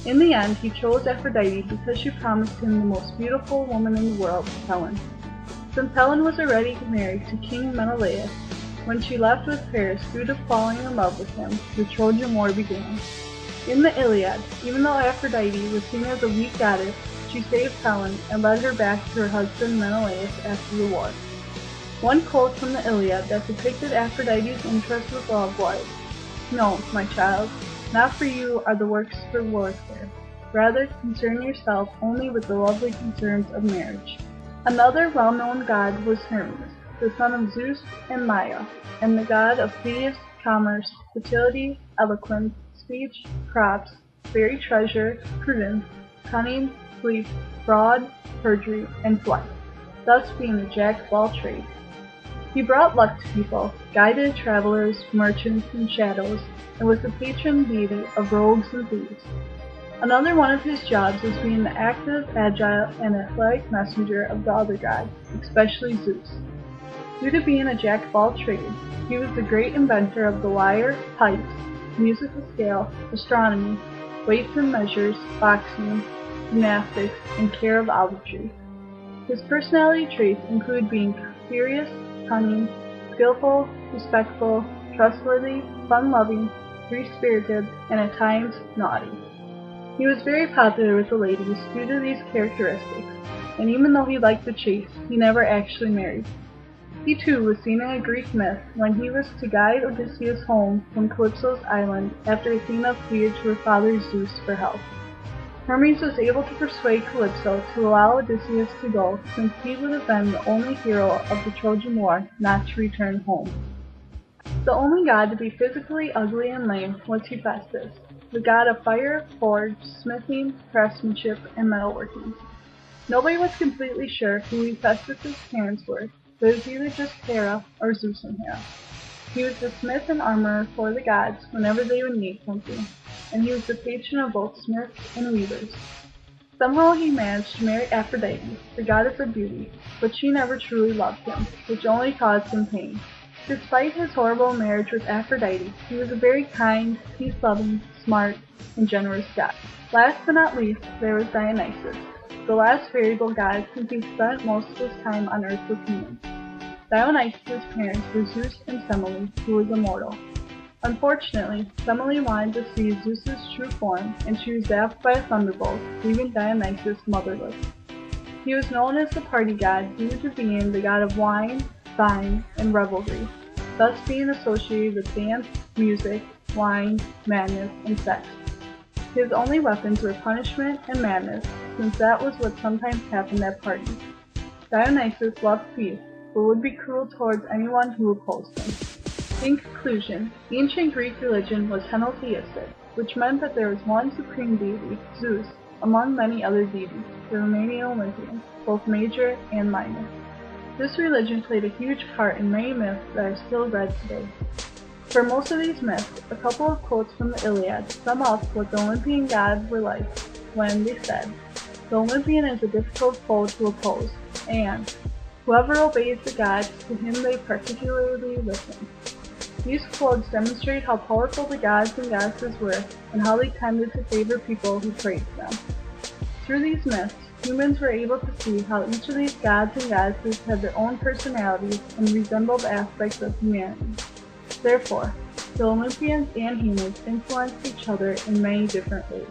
In the end, he chose Aphrodite because she promised him the most beautiful woman in the world, Helen. Since Helen was already married to King Menelaus, when she left with Paris due to falling in love with him, the Trojan War began. In the Iliad, even though Aphrodite was seen as a weak goddess, she saved Helen and led her back to her husband Menelaus after the war. One quote from the Iliad that depicted Aphrodite's interest with love was, "No, my child, not for you are the works for warfare. Rather, concern yourself only with the lovely concerns of marriage." Another well-known god was Hermes, the son of Zeus and Maia, and the god of thieves, commerce, fertility, eloquence, speech, crops, buried treasure, prudence, cunning, sleep, fraud, perjury, and flight, thus being the jack of all trades. He brought luck to people, guided travelers, merchants, and shadows, and was the patron deity of rogues and thieves. Another one of his jobs was being the active, agile, and athletic messenger of the other gods, especially Zeus. Due to being a jack of all trades, he was the great inventor of the lyre, pipes, musical scale, astronomy, weights and measures, boxing, gymnastics, and care of olive trees. His personality traits include being serious, cunning, skillful, respectful, trustworthy, fun-loving, free-spirited, and at times naughty. He was very popular with the ladies due to these characteristics, and even though he liked the chase, he never actually married. He too was seen in a Greek myth when he was to guide Odysseus home from Calypso's island after Athena pleaded to her father Zeus for help. Hermes was able to persuade Calypso to allow Odysseus to go since he would have been the only hero of the Trojan War not to return home. The only god to be physically ugly and lame was Hephaestus, the god of fire, forge, smithing, craftsmanship, and metalworking. Nobody was completely sure who Hephaestus' parents were, but it was either just Hera or Zeus and Hera. He was the smith and armorer for the gods whenever they would need something, and he was the patron of both smiths and weavers. Somehow he managed to marry Aphrodite, the goddess of beauty, but she never truly loved him, which only caused him pain. Despite his horrible marriage with Aphrodite, he was a very kind, peace-loving, smart, and generous god. Last but not least, there was Dionysus, the last variable god since he spent most of his time on earth with humans. Dionysus' parents were Zeus and Semele, who was immortal. Unfortunately, Semele wanted to see Zeus' true form, and she was zapped by a thunderbolt, leaving Dionysus motherless. He was known as the party god due to being the god of wine, sign, and revelry, thus being associated with dance, music, wine, madness, and sex. His only weapons were punishment and madness, since that was what sometimes happened at parties. Dionysus loved peace, but would be cruel towards anyone who opposed him. In conclusion, ancient Greek religion was henotheistic, which meant that there was one supreme deity, Zeus, among many other deities, the remaining Olympians, both major and minor. This religion played a huge part in many myths that are still read today. For most of these myths, a couple of quotes from the Iliad sum up what the Olympian gods were like when they said, "The Olympian is a difficult foe to oppose," and "Whoever obeys the gods, to him they particularly listen." These quotes demonstrate how powerful the gods and goddesses were and how they tended to favor people who praised them. Through these myths, humans were able to see how each of these gods and goddesses had their own personalities and resembled aspects of humanity. Therefore, the Olympians and humans influenced each other in many different ways.